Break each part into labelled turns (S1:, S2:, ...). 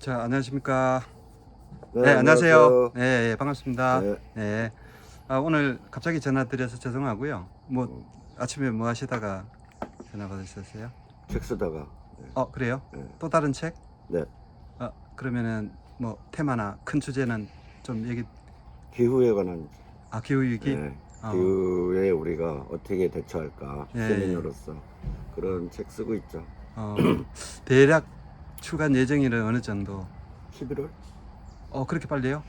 S1: 자, 안녕하십니까.
S2: 네,
S1: 네, 안녕하세요.
S2: 안녕하세요.
S1: 네, 반갑습니다.
S2: 네.
S1: 네. 오늘 갑자기 전화 드려서 죄송하고요. 아침에 뭐 하시다가 전화 받으셨어요?
S2: 책 쓰다가. 네.
S1: 그래요?
S2: 네.
S1: 또 다른 책?
S2: 네.
S1: 그러면은 뭐 테마나 큰 주제는 좀 얘기.
S2: 기후에 관한.
S1: 기후위기?
S2: 네. 기후에 우리가 어떻게 대처할까.
S1: 네.
S2: 시민으로서 그런 책 쓰고 있죠.
S1: 대략 출간 예정일은 어느 정도?
S2: 11월?
S1: 그렇게 빨리요?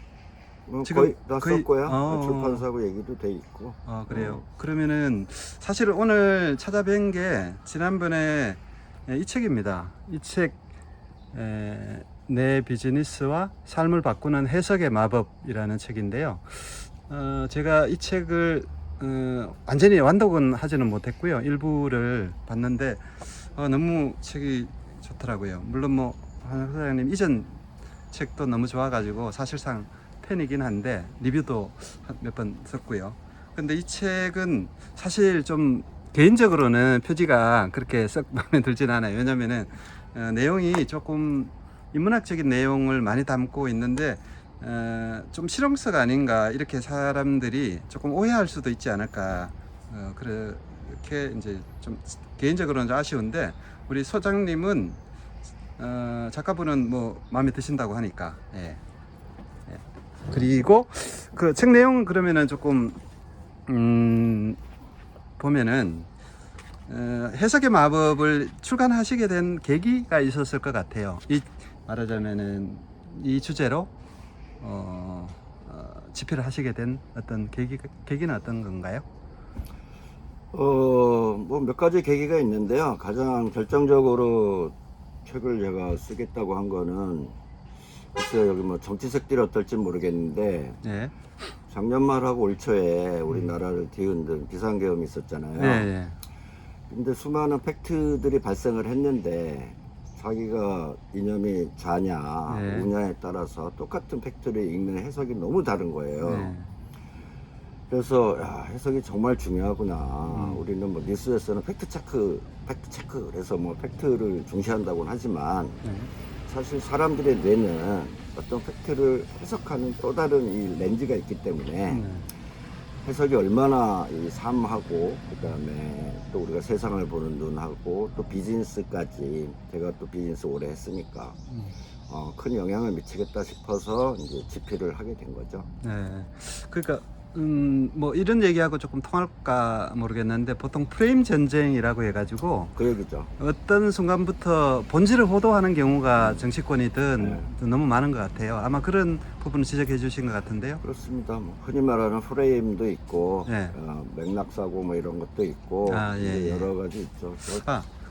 S1: 지금
S2: 거의 다
S1: 거의-
S2: 썼고요.
S1: 어.
S2: 출판사하고 얘기도 돼 있고.
S1: 그래요. 그러면은 사실 오늘 찾아뵌 게 지난번에 이 책입니다. 이 책, 내 비즈니스와 삶을 바꾸는 해석의 마법이라는 책인데요. 제가 이 책을 완전히 완독은 하지는 못했고요. 일부를 봤는데 너무 책이 좋더라고요. 물론 뭐 한 소장님 이전 책도 너무 좋아가지고 사실상 팬이긴 한데 리뷰도 몇 번 썼고요. 근데 이 책은 사실 좀 개인적으로는 표지가 그렇게 썩 마음에 들진 않아요. 왜냐면은 내용이 조금 인문학적인 내용을 많이 담고 있는데 좀 실용성 아닌가 이렇게 사람들이 조금 오해할 수도 있지 않을까. 그렇게 이제 좀 개인적으로는 좀 아쉬운데 우리 소장님은 작가분은 뭐 마음에 드신다고 하니까. 예. 그리고 그 책 내용 그러면은 조금 보면은 해석의 마법을 출간하시게 된 계기가 있었을 것 같아요. 말하자면은 이 주제로 집필을 하시게 된 어떤 계기는 어떤 건가요?
S2: 뭐 몇 가지 계기가 있는데요. 가장 결정적으로 책을 제가 쓰겠다고 한 거는 글쎄요, 여기 뭐 정치색들이 어떨지 모르겠는데
S1: 네.
S2: 작년 말하고 올 초에 우리나라를 뒤흔든 비상계엄이 있었잖아요.
S1: 네.
S2: 근데 수많은 팩트들이 발생을 했는데 자기가 이념이 좌냐
S1: 네.
S2: 우냐에 따라서 똑같은 팩트를 읽는 해석이 너무 다른 거예요.
S1: 네.
S2: 그래서 해석이 정말 중요하구나. 우리는 뭐 뉴스에서는 팩트 체크 그래서 뭐 팩트를 중시한다고는 하지만
S1: 네.
S2: 사실 사람들의 뇌는 어떤 팩트를 해석하는 또 다른 이 렌즈가 있기 때문에 해석이 얼마나 이 삶하고 그다음에 또 우리가 세상을 보는 눈하고 또 비즈니스까지 제가 또 비즈니스 오래 했으니까 큰 영향을 미치겠다 싶어서 이제 집필을 하게 된 거죠.
S1: 네. 그러니까 뭐 이런 얘기하고 조금 통할까 모르겠는데 보통 프레임 전쟁이라고 해가지고
S2: 그 얘기죠.
S1: 어떤 순간부터 본질을 호도하는 경우가 정치권이든 너무 많은 것 같아요. 아마 그런 부분을 지적해 주신 것 같은데요.
S2: 그렇습니다. 뭐 흔히 말하는 프레임도 있고
S1: 네.
S2: 맥락 사고 뭐 이런 것도 있고
S1: 예.
S2: 여러 가지 있죠.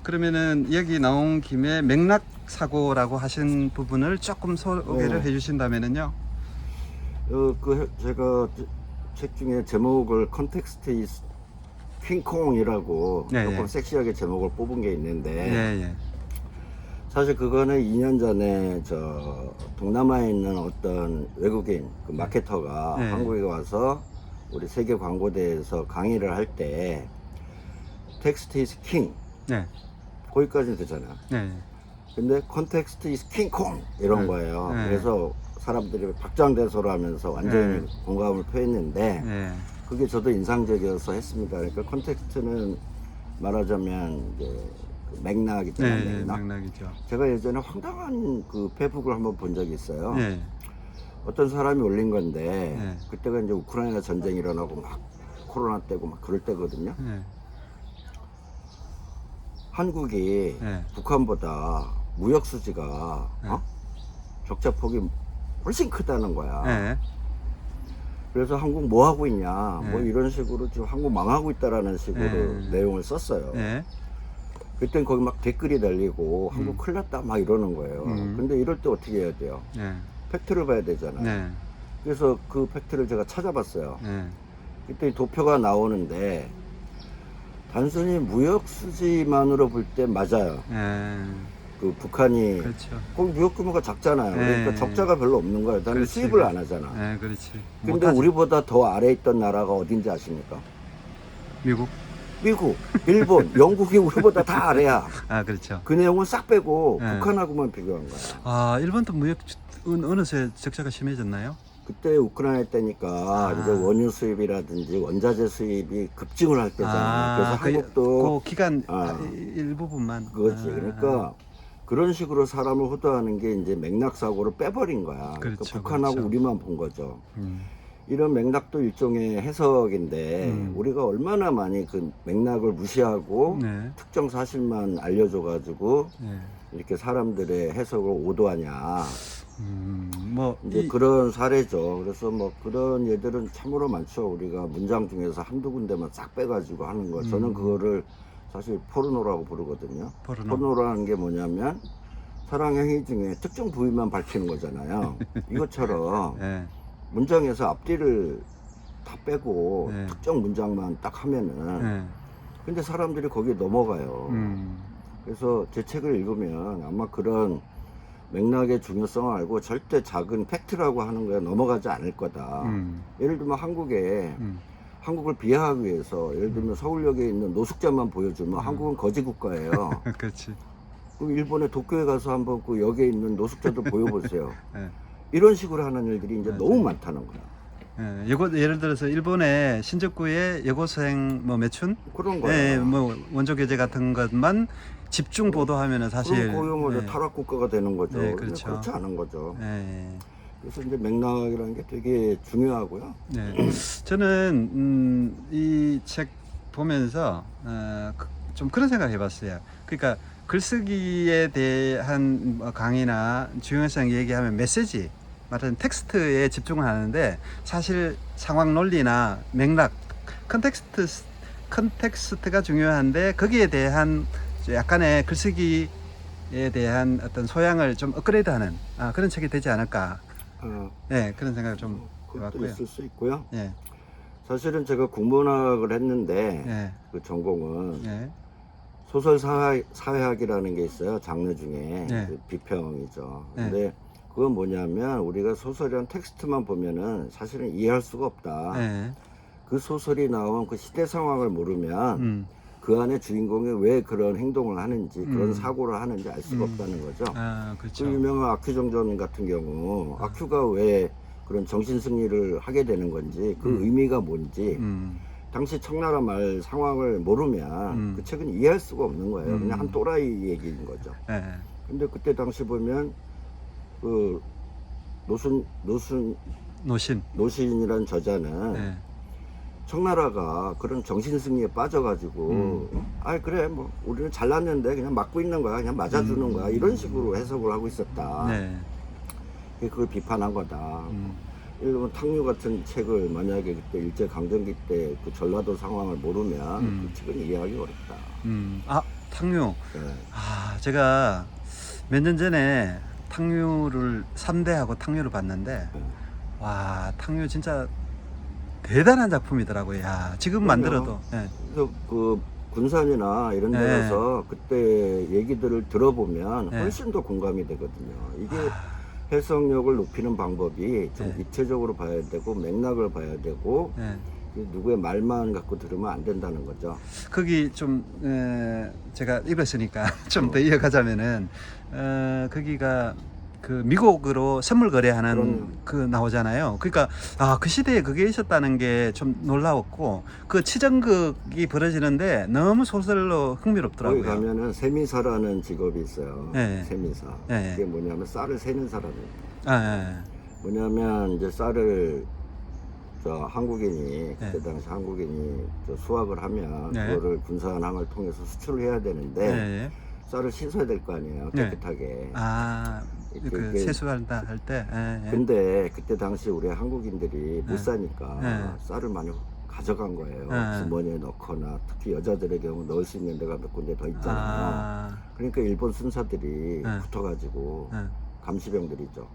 S1: 그러면은 여기 나온 김에 맥락 사고라고 하신 부분을 조금 소개를 해주신다면은요.
S2: 제가 책 중에 제목을 컨텍스트 이즈 킹콩이라고 조금 섹시하게 제목을 뽑은 게 있는데 사실 그거는 2년 전에 저 동남아에 있는 어떤 외국인 그 마케터가 한국에 와서 우리 세계 광고대에서 강의를 할 때 텍스트 이즈 킹 거기까지는 되잖아요. 근데 컨텍스트 이즈 킹콩 이런 거예요. 그래서 사람들이 박장대소를 하면서 완전히 공감을 표했는데 그게 저도 인상적이어서 했습니다. 그러니까 컨텍스트는 말하자면 이제 그 맥락이잖아요.
S1: 맥락이죠.
S2: 제가 예전에 황당한 그 페북을 한번 본 적이 있어요. 어떤 사람이 올린 건데 그때가 이제 우크라이나 전쟁이 일어나고 막 코로나 때고 막 그럴 때거든요. 한국이 북한보다 무역 수지가 적자 폭이 훨씬 크다는 거야. 그래서 한국 뭐 하고 있냐, 뭐 이런 식으로 지금 한국 망하고 있다라는 식으로 내용을 썼어요. 그땐 거기 막 댓글이 달리고 한국 큰일 났다 막 이러는 거예요. 근데 이럴 때 어떻게 해야 돼요? 팩트를 봐야 되잖아요. 그래서 그 팩트를 제가 찾아봤어요. 그때 도표가 나오는데 단순히 무역 수지만으로 볼 때 맞아요. 그 북한이 거기 무역 규모가 작잖아요. 그러니까 적자가 별로 없는 거예요. 다른 수입을 안 하잖아.
S1: 그렇지.
S2: 근데 우리보다 더 아래에 있던 나라가 어딘지 아십니까?
S1: 미국.
S2: 미국, 일본, 영국이 우리보다 다 아래야.
S1: 아, 그렇죠.
S2: 그 내용은 싹 빼고
S1: 네.
S2: 북한하고만 비교한 거야.
S1: 아, 일본도 무역 어느새 적자가 심해졌나요?
S2: 그때 우크라이나 때니까 이제 원유 수입이라든지 원자재 수입이 급증을 할 때잖아. 그래서 한국도
S1: 그 기간
S2: 아.
S1: 일부분만.
S2: 그거지. 그러니까 그런 식으로 사람을 호도하는 게 이제 맥락 사고를 빼버린 거야. 그러니까
S1: 그렇죠,
S2: 북한하고
S1: 그렇죠.
S2: 우리만 본 거죠.
S1: 음.
S2: 이런 맥락도 일종의 해석인데 우리가 얼마나 많이 그 맥락을 무시하고
S1: 네.
S2: 특정 사실만 알려줘가지고
S1: 네.
S2: 이렇게 사람들의 해석을 오도하냐.
S1: 뭐
S2: 이제 그런 사례죠. 그래서 뭐 그런 예들은 참으로 많죠. 우리가 문장 중에서 한두 군데만 싹 빼가지고 하는 거. 저는 그거를 사실 포르노라고 부르거든요. 포르노라는 게 뭐냐면 사랑 행위 중에 특정 부위만 밝히는 거잖아요. 이것처럼
S1: 네.
S2: 문장에서 앞뒤를 다 빼고
S1: 네.
S2: 특정 문장만 딱 하면은
S1: 네.
S2: 근데 사람들이 거기에 넘어가요. 그래서 제 책을 읽으면 아마 그런 맥락의 중요성을 알고 절대 작은 팩트라고 하는 거에 넘어가지 않을 거다. 예를 들면 한국에 한국을 비하하기 위해서 예를 들면 서울역에 있는 노숙자만 보여주면 한국은 거지 국가예요.
S1: 그렇지.
S2: 그럼 일본의 도쿄에 가서 한번 그 역에 있는 노숙자들 보여보세요.
S1: 네.
S2: 이런 식으로 하는 일들이 이제 너무 많다는 거야.
S1: 예, 예를 들어서 일본의 신족구의 여고생 뭐 매춘,
S2: 그런 거야.
S1: 예, 뭐 원조 교재 같은 것만 집중 보도하면은 사실
S2: 그럼 거의
S1: 예,
S2: 타락 국가가 되는 거죠.
S1: 네,
S2: 근데
S1: 그렇죠.
S2: 그렇지 않은 거죠.
S1: 예,
S2: 그래서 이제 맥락이라는 게 되게 중요하고요.
S1: 네. 저는 이 책 보면서 좀 그런 생각 해봤어요. 그러니까 글쓰기에 대한 강의나 중요성 얘기하면 메시지, 말하는 텍스트에 집중을 하는데 사실 상황 논리나 맥락, 컨텍스트가 중요한데 거기에 대한 약간의 글쓰기에 대한 어떤 소양을 좀 업그레이드하는 그런 책이 되지 않을까. 네, 그런 생각을 좀
S2: 그것도
S1: 해봤고요.
S2: 있을 수 있고요.
S1: 예,
S2: 사실은 제가 국문학을 했는데
S1: 예,
S2: 그 전공은
S1: 예,
S2: 소설 사회학이라는 게 있어요. 장르 중에
S1: 네.
S2: 그 비평이죠.
S1: 네.
S2: 근데 그건 뭐냐면 우리가 소설이란 텍스트만 보면은 사실은 이해할 수가 없다.
S1: 예,
S2: 그 소설이 나온 그 시대 상황을 모르면
S1: 음,
S2: 그 안에 주인공이 왜 그런 행동을 하는지 그런 사고를 하는지 알 수가 없다는 거죠. 그
S1: 그렇죠.
S2: 유명한 아큐 정전 같은 경우 아큐가 왜 그런 정신 승리를 하게 되는 건지 그 의미가 뭔지 당시 청나라 말 상황을 모르면 그 책은 이해할 수가 없는 거예요. 그냥 한 또라이 얘기인 거죠.
S1: 예,
S2: 근데 그때 당시 보면 그 노신이란 저자는
S1: 예,
S2: 청나라가 그런 정신승리에 빠져가지고 아 그래 뭐 우리는 잘났는데 그냥 맞고 있는 거야 그냥 맞아주는 거야 이런 식으로 해석을 하고 있었다.
S1: 네,
S2: 그걸 비판한 거다. 예를 들면 탕류 같은 책을 만약에 그때 일제강점기 때 그 전라도 상황을 모르면 그 책은 이해하기 어렵다.
S1: 탕류.
S2: 네.
S1: 제가 몇 년 전에 탕류를 3대하고 탕류를 봤는데
S2: 네.
S1: 와, 탕류 진짜 대단한 작품이더라고요. 야, 지금
S2: 그럼요.
S1: 만들어도. 예.
S2: 그래서 그 군산이나 이런 데
S1: 네.
S2: 가서 그때 얘기들을 들어보면
S1: 네.
S2: 훨씬 더 공감이 되거든요. 이게 해석력을 높이는 방법이 좀
S1: 네.
S2: 입체적으로 봐야 되고 맥락을 봐야 되고
S1: 예.
S2: 누구의 말만 갖고 들으면 안 된다는 거죠.
S1: 거기 좀 제가 읽었으니까 좀 더 이어가자면은 거기가 그 미국으로 선물 거래하는
S2: 그럼요.
S1: 그 나오잖아요. 그러니까 그 시대에 그게 있었다는 게 좀 놀라웠고 그 치정극이 벌어지는데 너무 소설로
S2: 거기
S1: 흥미롭더라고요.
S2: 가면은 세미사라는 직업이 있어요.
S1: 네.
S2: 세미사.
S1: 네.
S2: 그게 뭐냐면 쌀을 세는 사람이에요.
S1: 예.
S2: 뭐냐면 이제 쌀을 한국인이 그때
S1: 네.
S2: 당시 한국인이 수확을 하면
S1: 네.
S2: 그거를 군산항을 통해서 수출을 해야 되는데
S1: 예.
S2: 쌀을 씻어야 될 거 아니에요.
S1: 네.
S2: 깨끗하게.
S1: 그
S2: 그게-
S1: 세수한다 할 때. 예.
S2: 근데 그때 당시 우리 한국인들이 못
S1: 네.
S2: 사니까
S1: 네.
S2: 쌀을 많이 가져간 거예요.
S1: 네.
S2: 주머니에 넣거나 특히 여자들의 경우 넣을 수 있는 데가 몇 군데 더 있잖아요. 그러니까 일본 순사들이
S1: 네.
S2: 붙어가지고
S1: 예.
S2: 감시병들이죠.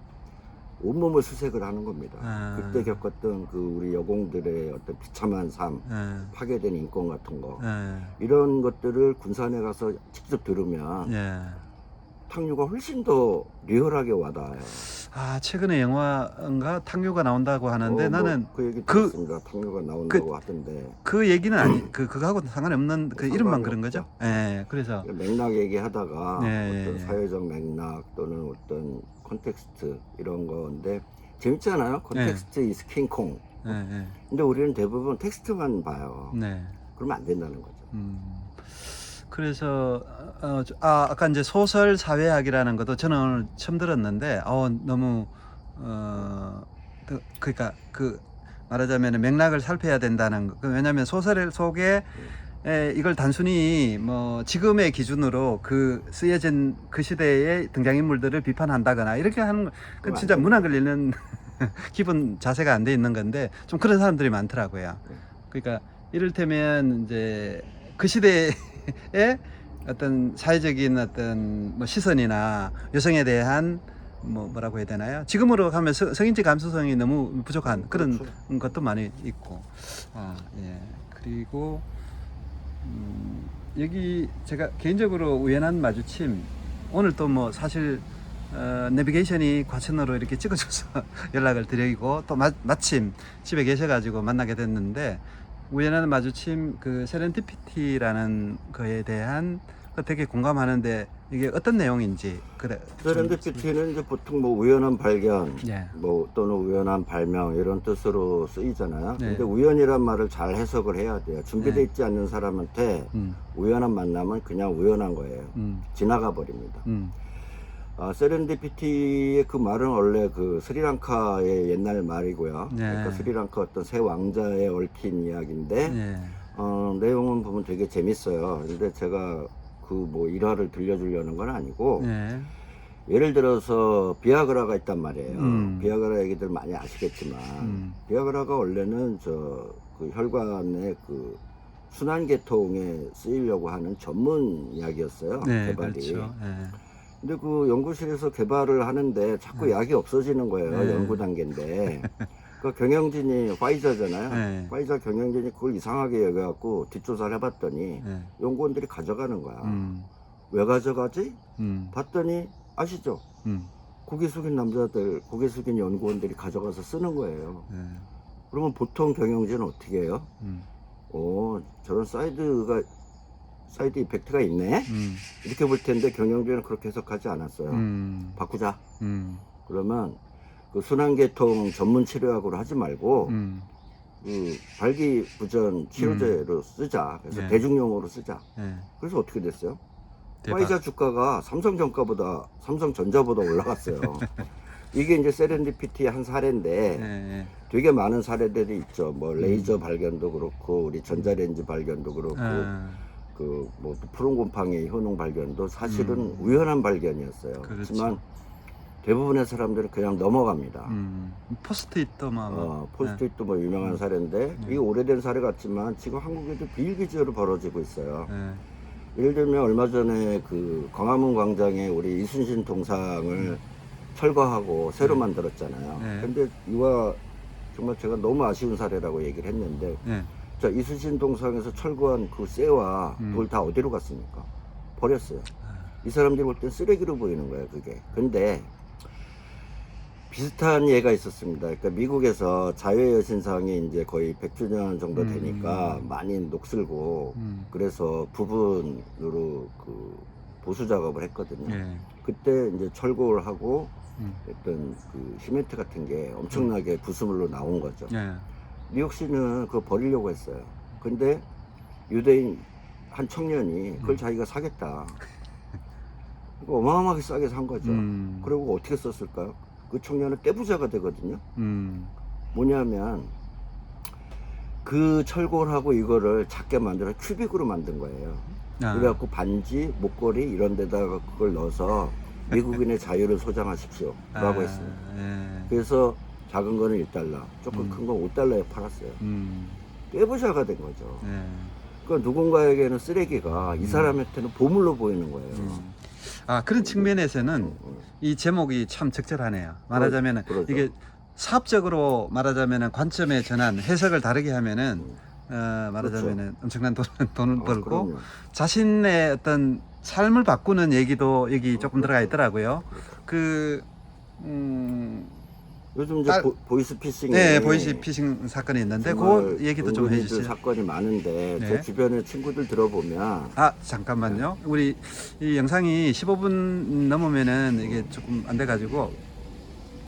S2: 온몸을 수색을 하는 겁니다.
S1: 아.
S2: 그때 겪었던 그 우리 여공들의 어떤 비참한 삶,
S1: 예.
S2: 파괴된 인권 같은 거
S1: 예.
S2: 이런 것들을 군산에 가서 직접 들으면
S1: 예.
S2: 탕류가 훨씬 더 리얼하게 와닿아요.
S1: 최근에 영화인가 탕류가 나온다고 하는데 나는
S2: 그 얘기
S1: 그-
S2: 들었습니다. 탕류가 나온다고 하던데
S1: 그 얘기는 아니 그거하고는 상관없는 그 이름만
S2: 상관이
S1: 그런 거죠.
S2: 없죠.
S1: 예. 그래서
S2: 맥락 얘기하다가
S1: 네.
S2: 어떤 사회적 맥락 또는 어떤 콘텍스트 이런 건데 재밌잖아요. 콘텍스트 이스 킹콩.
S1: 예, 예.
S2: 근데 우리는 대부분 텍스트만 봐요.
S1: 네.
S2: 그러면 안 된다는 거죠.
S1: 그래서 아까 이제 소설 사회학이라는 것도 저는 오늘 처음 들었는데 너무 그러니까 그 말하자면 맥락을 살펴야 된다는 거. 왜냐하면 소설 속에 이걸 단순히 뭐 지금의 기준으로 그 쓰여진 그 시대의 등장인물들을 비판한다거나 이렇게 하는 건 진짜 문학을 읽는 기본 자세가 안 돼 있는 건데 좀 그런 사람들이 많더라고요. 그러니까 이를테면 이제 그 시대의 어떤 사회적인 어떤 뭐 시선이나 여성에 대한 뭐라고 해야 되나요? 지금으로 가면 성인지 감수성이 너무 부족한 그런
S2: 그렇죠.
S1: 것도 많이 있고, 예. 그리고 여기 제가 개인적으로 우연한 마주침, 오늘 또 뭐 사실 내비게이션이 과천으로 이렇게 찍어줘서 연락을 드리고 또 마침 집에 계셔가지고 만나게 됐는데 우연한 마주침 그 세렌디피티라는 거에 대한 되게 공감하는데 이게 어떤 내용인지 그래.
S2: 세렌디피티는 이제 보통 뭐 우연한 발견,
S1: 예.
S2: 뭐 또는 우연한 발명 이런 뜻으로 쓰이잖아요.
S1: 네.
S2: 근데 우연이란 말을 잘 해석을 해야 돼요. 준비되어
S1: 네.
S2: 있지 않는 사람한테
S1: 음,
S2: 우연한 만남은 그냥 우연한 거예요. 지나가 버립니다. 세렌디피티의 그 말은 원래 그 스리랑카의 옛날 말이고요.
S1: 네.
S2: 그러니까 스리랑카 어떤 새 왕자에 얽힌 이야기인데
S1: 예.
S2: 내용은 보면 되게 재밌어요. 근데 제가 그 뭐 일화를 들려주려는 건 아니고
S1: 예.
S2: 예를 들어서 비아그라가 있단 말이에요.
S1: 음.
S2: 비아그라 얘기들 많이 아시겠지만 비아그라가 원래는 그 혈관의 그 순환계통에 쓰이려고 하는 전문 약이었어요.
S1: 네,
S2: 개발이.
S1: 그렇죠. 예.
S2: 근데 그 연구실에서 개발을 하는데 자꾸 약이 없어지는 거예요.
S1: 네.
S2: 연구 단계인데. 그 경영진이 파이저잖아요.
S1: 네.
S2: 파이저 경영진이 그걸 이상하게 여겨갖고 뒷조사를 해봤더니
S1: 예.
S2: 연구원들이 가져가는 거야.
S1: 음,
S2: 왜 가져가지?
S1: 음,
S2: 봤더니 아시죠? 고개 숙인 남자들, 고개 숙인 연구원들이 가져가서 쓰는 거예요.
S1: 예.
S2: 그러면 보통 경영진은 어떻게 해요? 저런 사이드 이펙트가 있네? 이렇게 볼 텐데 경영진은 그렇게 해석하지 않았어요. 바꾸자. 그러면 그 순환계통 전문 치료약으로 하지 말고 그 발기부전 치료제로 쓰자. 그래서
S1: 네.
S2: 대중용으로 쓰자.
S1: 예.
S2: 그래서 어떻게 됐어요?
S1: 대박.
S2: 파이자 주가가 삼성전자보다 올라갔어요. 이게 이제 세렌디피티의 한 사례인데
S1: 예.
S2: 되게 많은 사례들이 있죠. 뭐 레이저 발견도 그렇고 우리 전자레인지 발견도 그렇고 그 뭐 푸른 곰팡이 효능 발견도 사실은 우연한 발견이었어요.
S1: 그렇죠.
S2: 하지만 대부분의 사람들은 그냥 넘어갑니다.
S1: 포스트잇도 막
S2: 포스트잇도 뭐 유명한 사례인데 이게 오래된 사례 같지만 지금 한국에도 비일비재로 벌어지고 있어요. 예를 들면 얼마 전에 그 광화문 광장에 우리 이순신 동상을 철거하고 새로 만들었잖아요.
S1: 네.
S2: 근데 이와 정말 제가 너무 아쉬운 사례라고 얘기를 했는데
S1: 예.
S2: 자, 이순신 동상에서 철거한 그 쇠와 돌 다 어디로 갔습니까? 버렸어요. 이 사람들이 볼 땐 쓰레기로 보이는 거예요, 그게. 근데 비슷한 예가 있었습니다. 그러니까 미국에서 자유의 여신상이 이제 거의 100주년 정도 되니까 많이 녹슬고 그래서 부분으로 그 보수 작업을 했거든요.
S1: 예.
S2: 그때 이제 철거를 하고 어떤 그 시멘트 같은 게 엄청나게 부수물로 나온 거죠.
S1: 예.
S2: 뉴욕시는 그거 버리려고 했어요. 근데 유대인 한 청년이 그걸 자기가 사겠다. 그거 어마어마하게 싸게 산 거죠. 그리고 어떻게 썼을까요? 그 청년은 떼부자가 되거든요. 뭐냐면 그 철골 하고 이거를 작게 만들어 큐빅으로 만든 거예요. 그래갖고 반지, 목걸이 이런 데다가 그걸 넣어서 미국인의 자유를 소장하십시오 라고 했어요. 그래서 작은 거는 1달러, 조금 큰 건 5달러에 팔았어요. 떼부자가 된 거죠. 그러니까 누군가에게는 쓰레기가 이 사람한테는 보물로 보이는 거예요.
S1: 그런 측면에서는 이 제목이 참 적절하네요. 말하자면
S2: 그렇죠.
S1: 이게 사업적으로 말하자면 관점의 전환, 해석을 다르게 하면은 말하자면 엄청난 돈을 벌고
S2: 그럼요.
S1: 자신의 어떤 삶을 바꾸는 얘기도 여기 조금 들어가 있더라고요. 그
S2: 요즘 이제 보이스피싱.
S1: 네, 보이스피싱 사건이 있는데 그 얘기도 좀 해주시죠.
S2: 사건이 많은데
S1: 네.
S2: 제 주변에 친구들 들어보면
S1: 잠깐만요. 우리 이 영상이 15분 넘으면은 이게 조금 안 돼가지고